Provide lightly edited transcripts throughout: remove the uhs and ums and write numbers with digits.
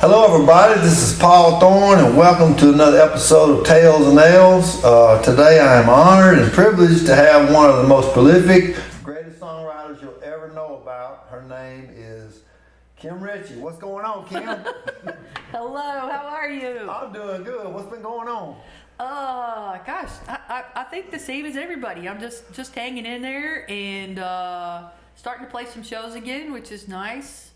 Hello everybody, this is Paul Thorn and welcome to another episode of Tales and Ales. Today I am honored and privileged to have one of the most prolific, greatest songwriters you'll ever know about. Her name is Richey. What's going on, Kim? Hello, how are you? I'm doing good. What's been going on? Gosh, I think the same as everybody. I'm just hanging in there and starting to play some shows again, which is nice.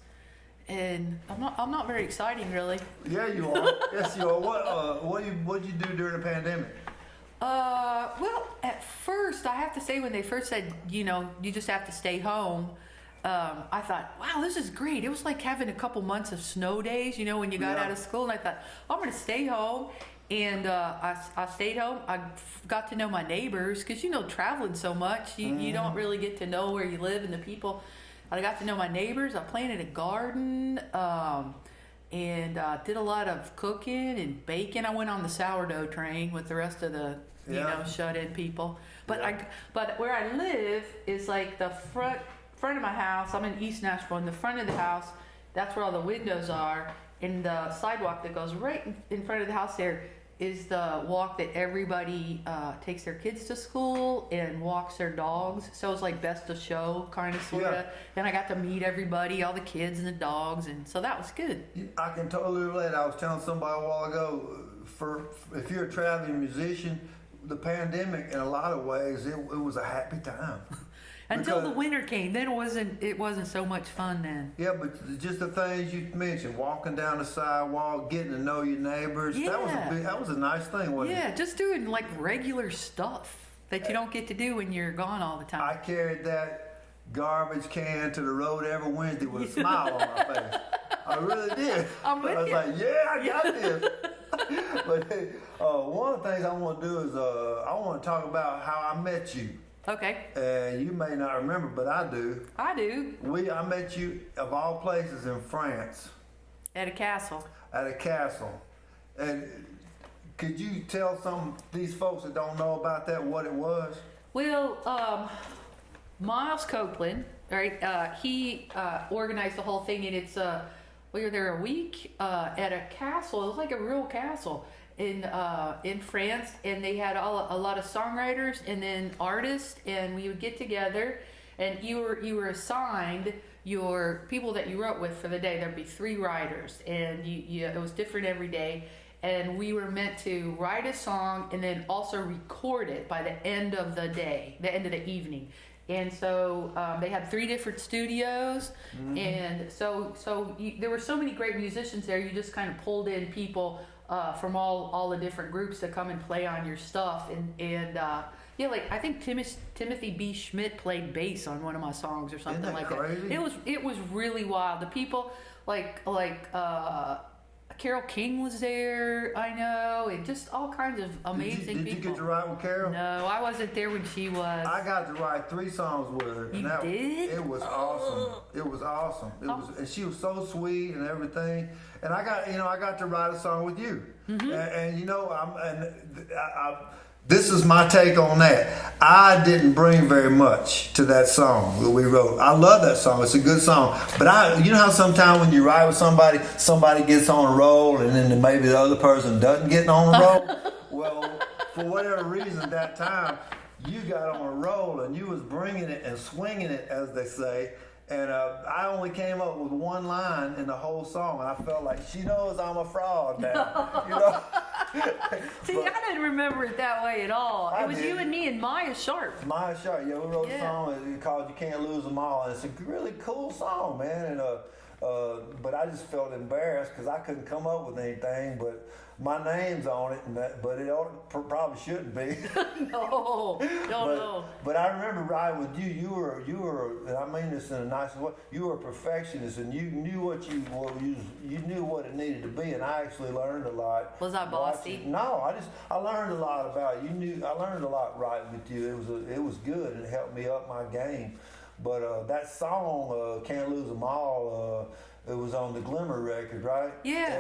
And I'm not very exciting, really. Yeah, you are. Yes, you are. What'd you do during the pandemic? Well, at first, I have to say, when they first said, you just have to stay home, I thought, wow, this is great. It was like having a couple months of snow days, when you got out of school. And I thought, I'm going to stay home. And I stayed home. I got to know my neighbors because, traveling so much, you don't really get to know where you live and the people. I got to know my neighbors. I planted a garden and did a lot of cooking and baking. I went on the sourdough train with the rest of the, shut-in people. But but where I live is like the front of my house. I'm in East Nashville. In the front of the house, that's where all the windows are. And the sidewalk that goes right in front of the house there is the walk that everybody takes their kids to school and walks their dogs. So it's like best of show, kind of, sort of. Yeah. And I got to meet everybody, all the kids and the dogs, and so that was good. I can totally relate. I was telling somebody a while ago, if you're a traveling musician, the pandemic, in a lot of ways, it was a happy time. Until the winter came, then it wasn't so much fun then. Yeah, but just the things you mentioned, walking down the sidewalk, getting to know your neighbors, yeah. that was a nice thing, wasn't it? Yeah, just doing like regular stuff that you don't get to do when you're gone all the time. I carried that garbage can to the road every Wednesday with a smile on my face. I really did. I was like, yeah, I got this. But one of the things I want to do is I want to talk about how I met you. Okay. And you may not remember, but I do. I do. I met you, of all places, in France. At a castle. At a castle. And could you tell some of these folks that don't know about that what it was? Well, Miles Copeland, right? He organized the whole thing, and we were there a week at a castle. It was like a real castle in France, and they had a lot of songwriters and then artists, and we would get together, and you were assigned your people that you wrote with for the day. There'd be 3 writers, and it was different every day, and we were meant to write a song and then also record it by the end of the day, the end of the evening. And so they had 3 different studios, and so there were so many great musicians there. You just kind of pulled in people from all the different groups to come and play on your stuff, and like I think Timothy B. Schmidt played bass on one of my songs or something like crazy? that. It was really wild. The people like Carole King was there, I know, and just all kinds of amazing people. Did you get to write with Carole? No, I wasn't there when she was. I got to write 3 songs with her. You did? It was awesome. It was awesome. And she was so sweet and everything. And I got to write a song with you. This is my take on that. I didn't bring very much to that song that we wrote. I love that song. It's a good song. But you know how sometimes when you write with somebody gets on a roll and then maybe the other person doesn't get on a roll? Well, for whatever reason that time, you got on a roll and you was bringing it and swinging it, as they say. And I only came up with 1 line in the whole song, and I felt like she knows I'm a fraud now. See, I didn't remember it that way at all. It was you and me and Maya Sharp. Maya Sharp, we wrote a song called "You Can't Lose Them All," and it's a really cool song, man. And but I just felt embarrassed because I couldn't come up with anything, but my name's on it, but it probably shouldn't be. No. But I remember riding with you. You were, and I mean this in a nice way. You were a perfectionist, and you knew you knew what it needed to be. And I actually learned a lot. Was I bossy? No, I learned a lot about you. I learned a lot riding with you. It was good, and it helped me up my game. But that song, "Can't Lose Them All," it was on the Glimmer record, right? Yeah.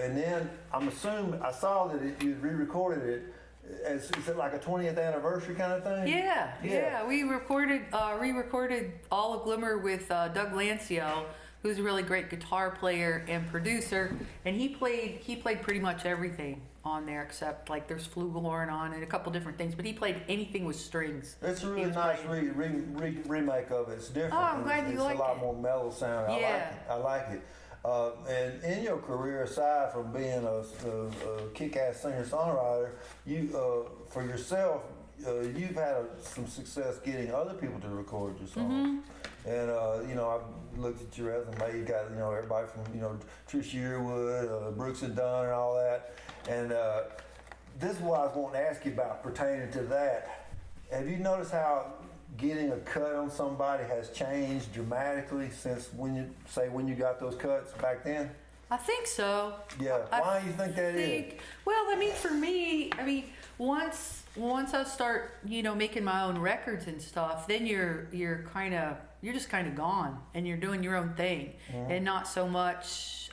And then I'm assuming I saw that you re-recorded it. Is it like a 20th anniversary kind of thing? Yeah. We re-recorded all of Glimmer with Doug Lancio who's a really great guitar player and producer, and he played pretty much everything on there except like there's flugelhorn on and a couple different things, but he played anything with strings. It's a really nice remake of it. It's different. Oh, I'm glad you like It's a lot it. more mellow sound. Yeah. I like it. And in your career, aside from being a kick-ass singer-songwriter, you for yourself, you've had some success getting other people to record your songs. And I've looked at your resume. You got everybody from Trish Yearwood, Brooks and Dunn, and all that. And this is what I was wanting to ask you about pertaining to that. Have you noticed how getting a cut on somebody has changed dramatically since when you got those cuts back then? I think so. Yeah. Why do you think that is? Well, for me, once I start, making my own records and stuff, then you're just kind of gone and you're doing your own thing and not so much.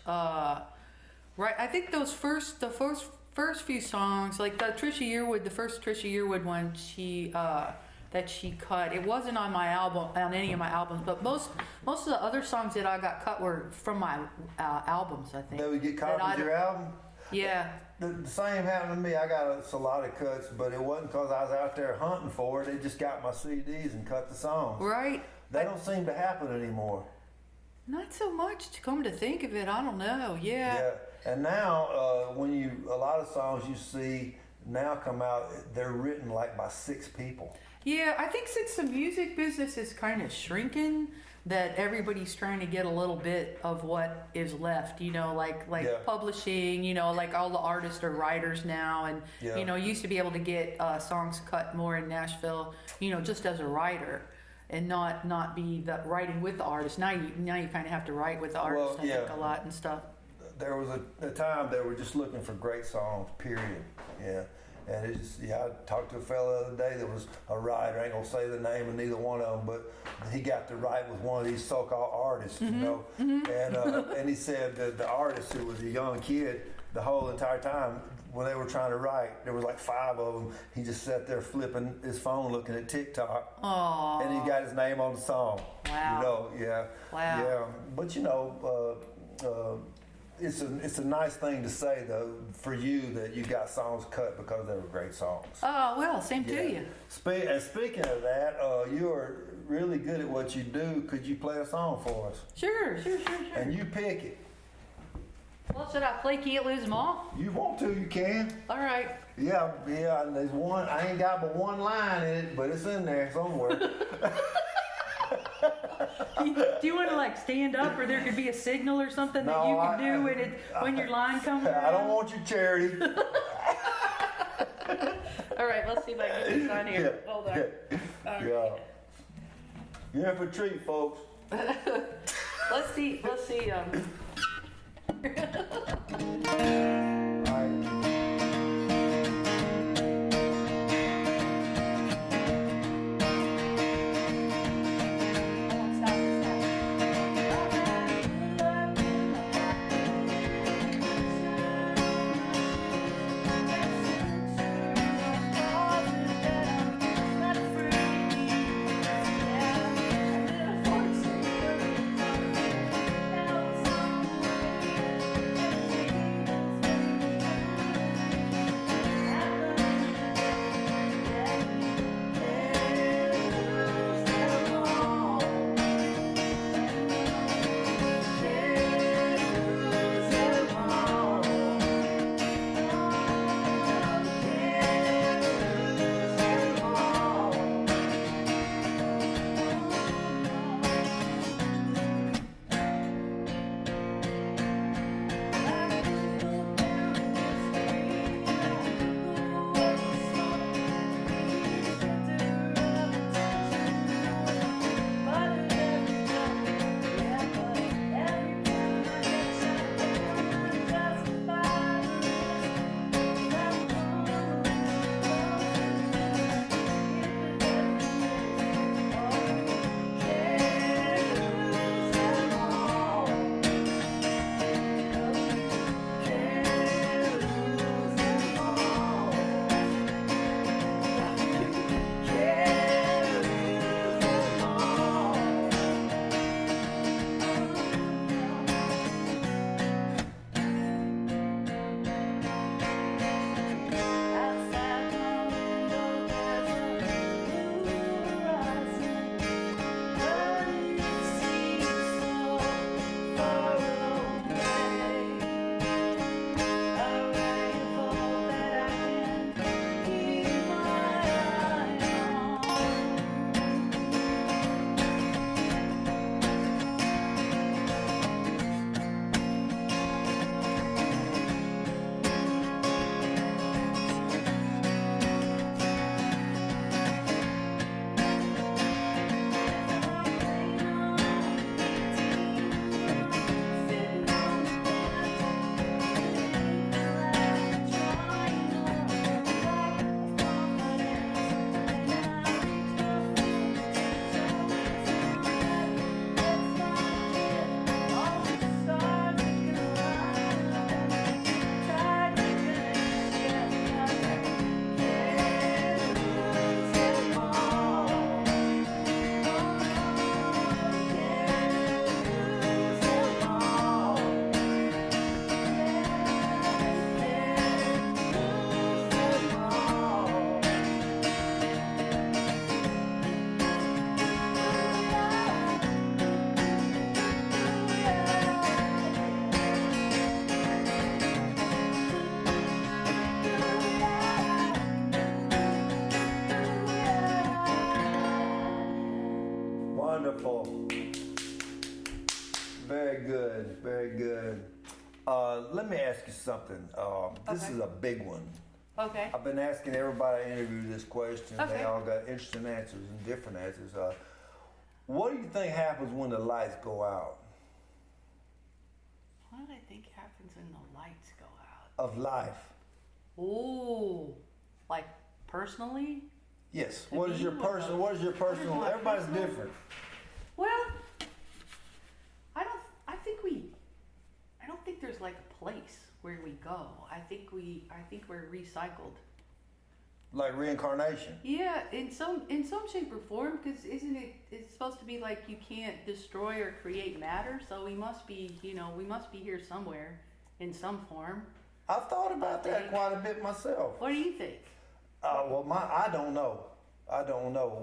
Right. I think the first few songs, like the first Trisha Yearwood one, that she cut. It wasn't on any of my albums, but most of the other songs that I got cut were from my albums. I think. They would get copies of your album. Yeah. The same happened to me. I got a lot of cuts, but it wasn't because I was out there hunting for it. They just got my CDs and cut the songs. Right. That don't seem to happen anymore. Not so much. To come to think of it, I don't know. Yeah. Yeah. And now, a lot of songs you see now come out, they're written like by 6 people. Yeah, I think since the music business is kind of shrinking, that everybody's trying to get a little bit of what is left, like publishing, like all the artists are writers now, and used to be able to get songs cut more in Nashville, just as a writer, and not be the writing with the artist. Now you kind of have to write with the artist, I think, a lot and stuff. There was a time they were just looking for great songs, period. Yeah. And I talked to a fellow the other day that was a writer. I ain't gonna say the name of neither one of them, but he got to write with one of these so-called artists, and he said that the artist, who was a young kid, the whole entire time when they were trying to write, there was like 5 of them. He just sat there flipping his phone, looking at TikTok, Aww. and he got his name on the song. Wow. Yeah. But it's a nice thing to say, though, for you, that you got songs cut because they were great songs. Oh, well, same to you. Speaking of that, you are really good at what you do. Could you play a song for us? Sure. And you pick it. Well, should I play Can't Lose Them All? You want to, you can. All right. Yeah, and there's one, I ain't got but one line in it, but it's in there somewhere. Do you want to stand up, or there could be a signal or something that you can do when your line comes around? I don't want your charity. All right, let's see if I can get this on here. Hold on. Yeah. You're in for a treat, folks. Let's see. Wonderful. Very good. Very good. Let me ask you something. This Okay. is a big one. Okay. I've been asking everybody I interview this question. Okay. They all got interesting answers and different answers. What do you think happens when the lights go out? What do I think happens when the lights go out? Of life? Ooh, like personally? Yes. To What is me, your personal? What is your personal? my Everybody's personal- different. Well, I don't think there's like a place where we go. I think we're recycled. Like reincarnation. Yeah, in some shape or form, because it's supposed to be like you can't destroy or create matter, so we must be here somewhere in some form. I've thought about that quite a bit myself. What do you think? Well, I don't know.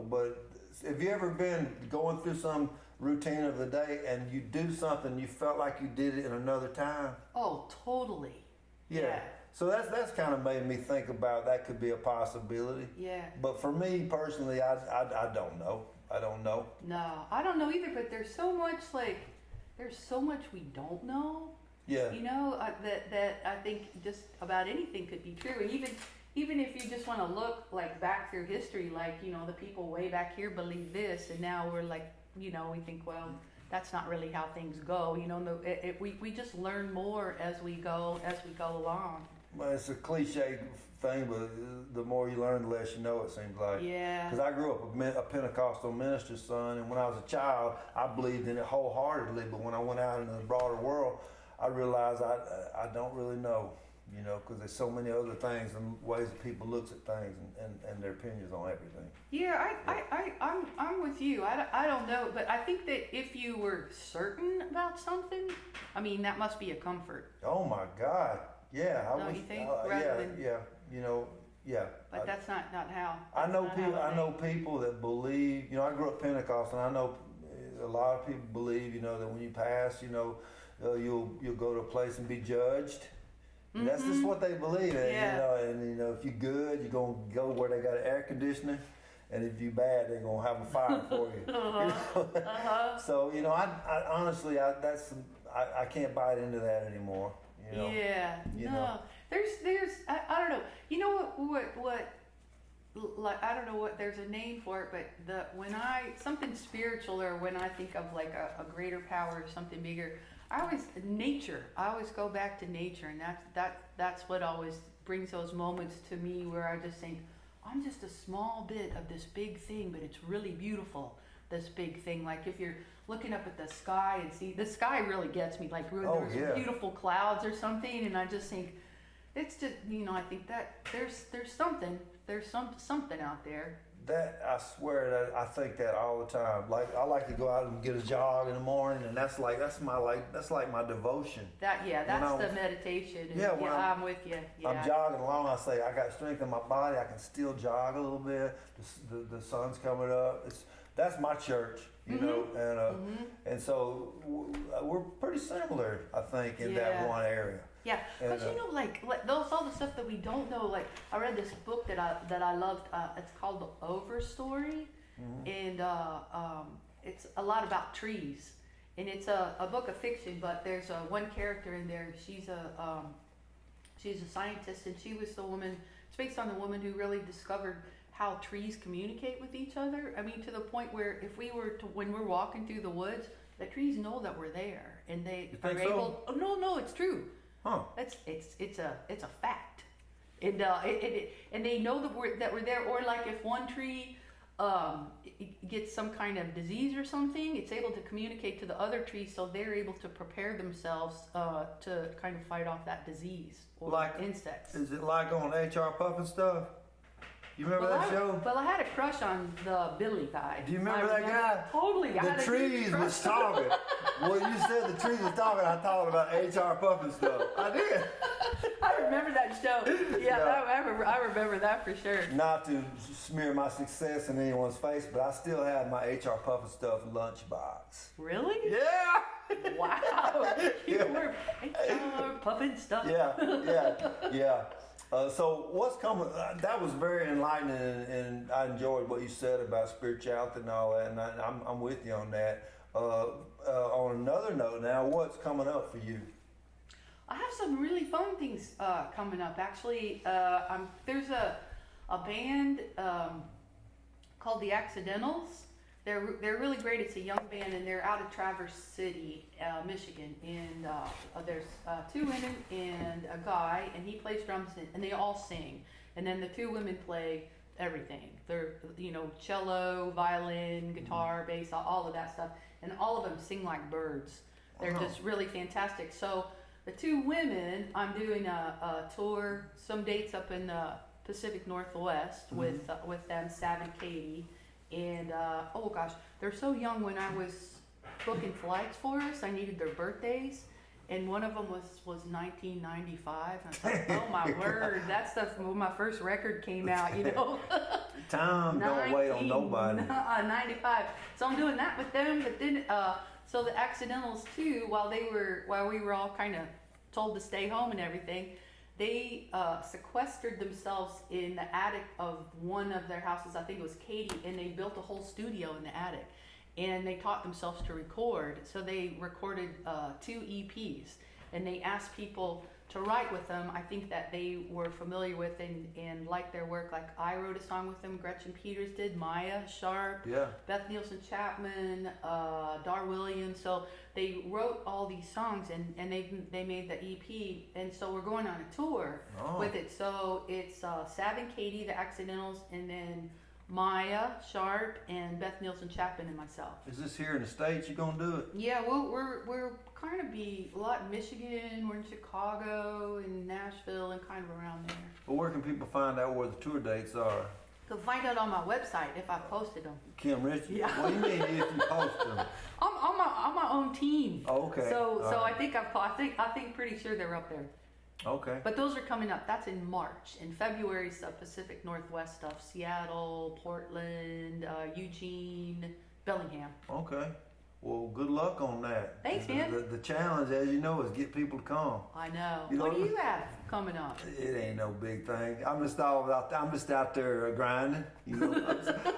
But have you ever been going through some routine of the day and you do something you felt like you did it in another time? Oh, totally. Yeah. So that's kind of made me think about that could be a possibility. Yeah. But for me personally, I don't know. I don't know. No, I don't know either. But there's so much we don't know. Yeah. You know, that I think just about anything could be true. And even if you just want to look like back through history, like, you know, the people way back here believe this, and now we're like, you know, we think, well, that's not really how things go. You know, we just learn more as we go along. Well, it's a cliche thing, but the more you learn, the less you know, it seems like. Yeah. Because I grew up a Pentecostal minister's son, and when I was a child, I believed in it wholeheartedly. But when I went out into the broader world, I realized I don't really know, you know, because there's so many other things and ways that people looks at things and their opinions on everything. Yeah, I'm with you. I don't know, but I think that if you were certain about something, I mean, that must be a comfort. Oh my God, yeah. Don't you think? Rather than- yeah, you know, yeah. But that's not how. I know that's not people. how I know people that believe. You know, I grew up Pentecostal, and I know a lot of people believe. You know, that when you pass, you know, you'll go to a place and be judged. Mm-hmm. That's just what they believe in. Yeah. You know, and you know, if you're good, you're gonna go where they got air conditioning, and if you're bad, they're gonna have a fire for you. So you know, I honestly, I can't buy into that anymore. You know? Yeah. You no. know? There's I don't know. You know what like, I don't know what there's a name for it, but when something spiritual, or when I think of like a greater power or something bigger, I always go back to nature, and that's what always brings those moments to me where I just think, I'm just a small bit of this big thing, but it's really beautiful. This big thing, like if you're looking up at the sky and see, the sky really gets me, like when there's beautiful clouds or something, and I just think, it's just, you know, I think that there's something out there. That, I swear that I think that all the time. Like, I like to go out and get a jog in the morning, and that's like my devotion. That's the meditation. And Yeah, when I'm with you. Yeah. I'm jogging along, I say I got strength in my body. I can still jog a little bit. The sun's coming up. That's my church, you know, and so we're pretty similar, I think, in that one area. Yeah, and, but you know, like those all the stuff that we don't know. Like, I read this book that I loved. It's called The Over Story, and it's a lot about trees, and it's a book of fiction. But there's one character in there. She's a scientist, and she was the woman. It's based on the woman who really discovered how trees communicate with each other. I mean, to the point where when we're walking through the woods, the trees know that we're there, and they are able. Oh, no, it's true. Huh? It's a fact, and they know that we're there. Or like if one tree gets some kind of disease or something, it's able to communicate to the other trees, so they're able to prepare themselves to kind of fight off that disease or like insects. Is it like on HR Puff and stuff? You remember that show? Well, I had a crush on the Billy guy. Do you remember that guy? Totally. The trees was talking. Well, you said the trees was talking. I thought about HR Puff and stuff. I did. I remember that show. Yeah, No. I remember that for sure. Not to smear my success in anyone's face, but I still have my HR Puff and stuff lunchbox. Really? Yeah. Wow. You were HR puffing stuff. Yeah. So what's coming? That was very enlightening, and I enjoyed what you said about spirituality and all that. And I'm with you on that. On another note, now what's coming up for you? I have some really fun things coming up. Actually, there's a band called the Accidentals. They're really great. It's a young band, and they're out of Traverse City, Michigan. And there's 2 women and a guy, and he plays drums, and they all sing. And then the 2 women play everything. They're cello, violin, guitar, bass, all of that stuff, and all of them sing like birds. They're just really fantastic. So the 2 women, I'm doing a tour, some dates up in the Pacific Northwest with them, Sav and Katie. And oh gosh, they're so young. When I was booking flights for us, I needed their birthdays, and one of them was 1995. And I was like, oh my word, that's when my first record came out. Time don't wait on nobody. 95. So I'm doing that with them. But then, so the Accidentals too. While we were all kind of told to stay home and everything, they sequestered themselves in the attic of one of their houses. I think it was Katie, and they built a whole studio in the attic, and they taught themselves to record. So they recorded 2 EPs, and they asked people to write with them. I think that they were familiar with and liked their work. Like I wrote a song with them, Gretchen Peters did, Maya Sharp, Beth Nielsen Chapman, Dar Williams. So they wrote all these songs, and they made the EP, and so we're going on a tour with it. So it's Sav and Katie, the Accidentals, and then Maya Sharp and Beth Nielsen Chapman and myself. Is this here in the States you're gonna do it? Yeah, we're kind of be a lot in Michigan, we're in Chicago and Nashville and kind of around there. But where can people find out where the tour dates are? You can find out on my website if I posted them. Kim Richey? Yeah. What do you mean if you post them? I'm on my own team. Oh, okay. So right. I think pretty sure they're up there. Okay. But those are coming up. That's in March. In February, is the Pacific Northwest stuff. Seattle, Portland, Eugene, Bellingham. Okay. Well, good luck on that. Thanks, man. The challenge, as you know, is get people to come. I know. You know What do you have coming up? It ain't no big thing. I'm just out there grinding.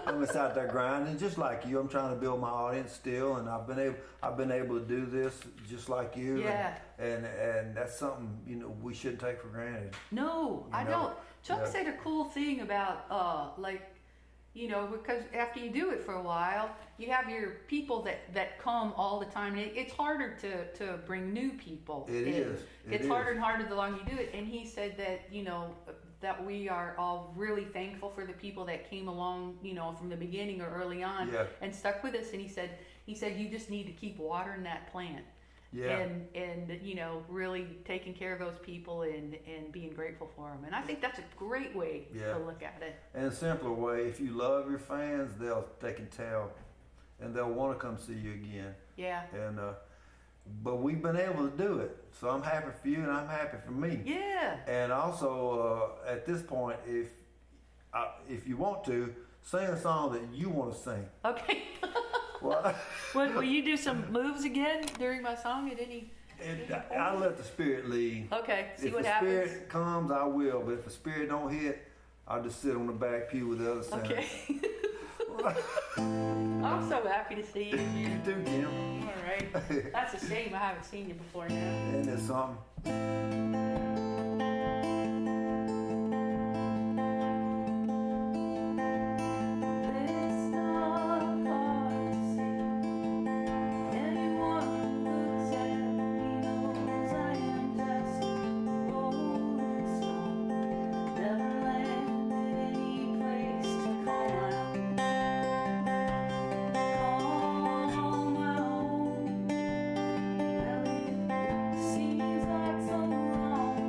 I'm just out there grinding, just like you. I'm trying to build my audience still, and I've been able to do this just like you. Yeah. And that's something we shouldn't take for granted. No, I don't. Chuck said a cool thing about because after you do it for a while, you have your people that come all the time. And it's harder to bring new people. It's harder and harder the longer you do it. And he said that, that we are all really thankful for the people that came along, from the beginning or early on and stuck with us. And he said, you just need to keep watering that plant. Yeah. And really taking care of those people and being grateful for them. And I think that's a great way to look at it. And a simpler way, if you love your fans, they can tell, and they'll want to come see you again. Yeah. And but we've been able to do it, so I'm happy for you, and I'm happy for me. Yeah. And also, at this point, if you want to, sing a song that you want to sing. Okay. Well, Will you do some moves again during my song at any? I let the spirit lead. Okay, see what happens. If happens. the spirit comes, I will. But if the spirit don't hit, I'll just sit on the back pew with the other singers. Okay. I'm so happy to see you. You too, Kim. All right. That's a shame I haven't seen you before now. Isn't it something? Seems like so long.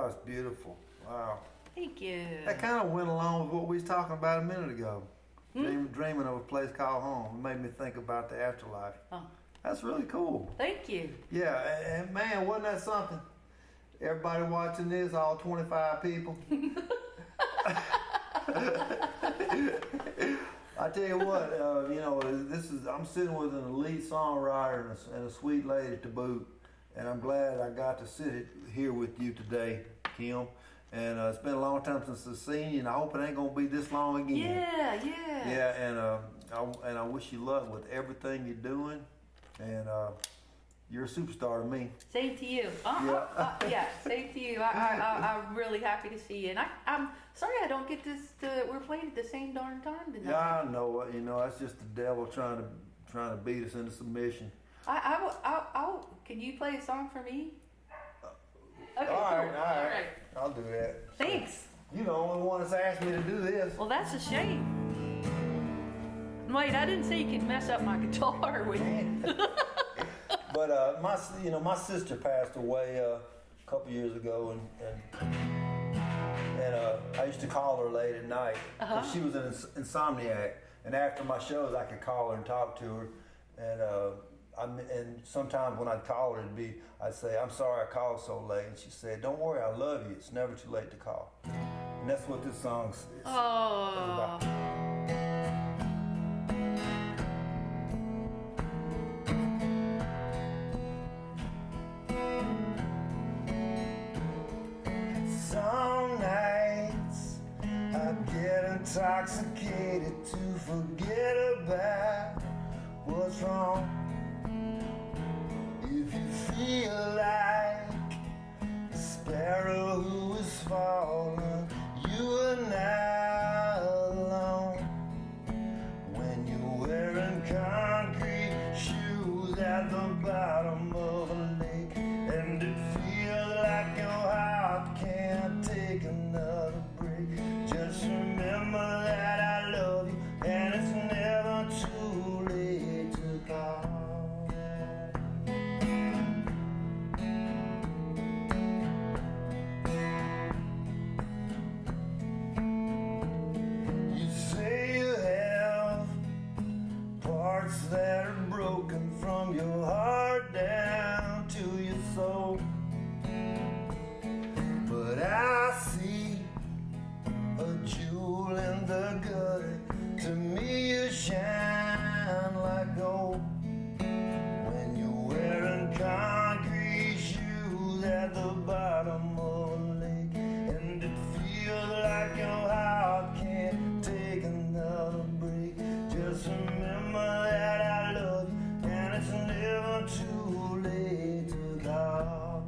was beautiful. Wow. Thank you. That kind of went along with what we was talking about a minute ago. Dreaming of a place called home. It made me think about the afterlife. Oh, That's really cool. thank you. Yeah, and man, wasn't that something? Everybody watching this, all 25 people. I tell you what, I'm sitting with an elite songwriter and a sweet lady to boot, and I'm glad I got to sit here with you today, Kim. And it's been a long time since I've seen you, and I hope it ain't gonna be this long again. Yeah. Yeah, and I wish you luck with everything you're doing, and you're a superstar to me. Same to you. Yeah. Same to you. I'm really happy to see you. And I'm sorry I don't get this. We're playing at the same darn time tonight. Yeah, I know. That's just the devil trying to beat us into submission. Can you play a song for me? Okay, All cool. right. I'll do that. Thanks. You're the only one that's asked me to do this. Well, that's a shame. Wait, I didn't say you could mess up my guitar with you. But my sister passed away a couple years ago, and I used to call her late at night. She was an insomniac, and after my shows, I could call her and talk to her, and sometimes when I'd call her, I'd say, "I'm sorry I called so late," and she said, "Don't worry, I love you. It's never too late to call." And that's what this song is about. Some nights I get intoxicated to forget about what's wrong. If you feel like a sparrow who is falling, you are not alone. When you're wearing concrete shoes at the bottom of a lake, and it feels like your heart can't take another break, just remember that I love you, and it's never too late to call. That are broken from your heart down to your soul, but I see a jewel in the gutter. To me you shine like gold. When you're wearing concrete shoes at the bottom of a lake, and it feels like your heart can't take another break, just remember that I love you, and it's never too late to call.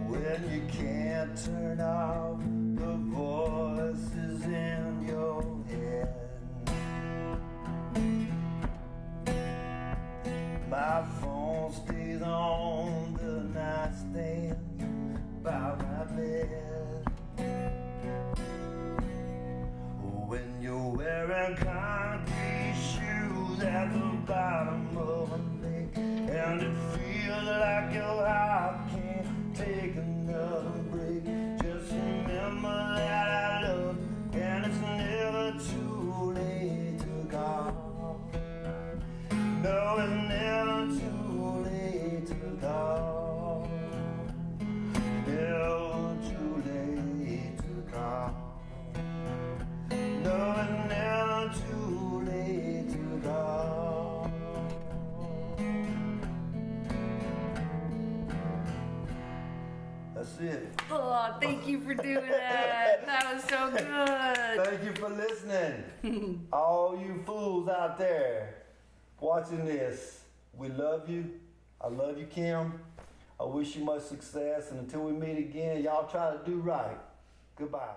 When you can't turn off the voices in your head, my phone stays on the nightstand by my bed. When you're wearing concrete shoes at the bottom of a lake, and it feels like your heart can't take another break, just remember that I love you, and it's never too late to call. No, it's never too late to call. Never too late to call. No, it's never too late to call. That's it. Oh, thank you for doing that. That was so good. Thank you for listening. All you fools out there watching this, we love you. I love you, Kim. I wish you much success, and until we meet again, y'all try to do right. Goodbye.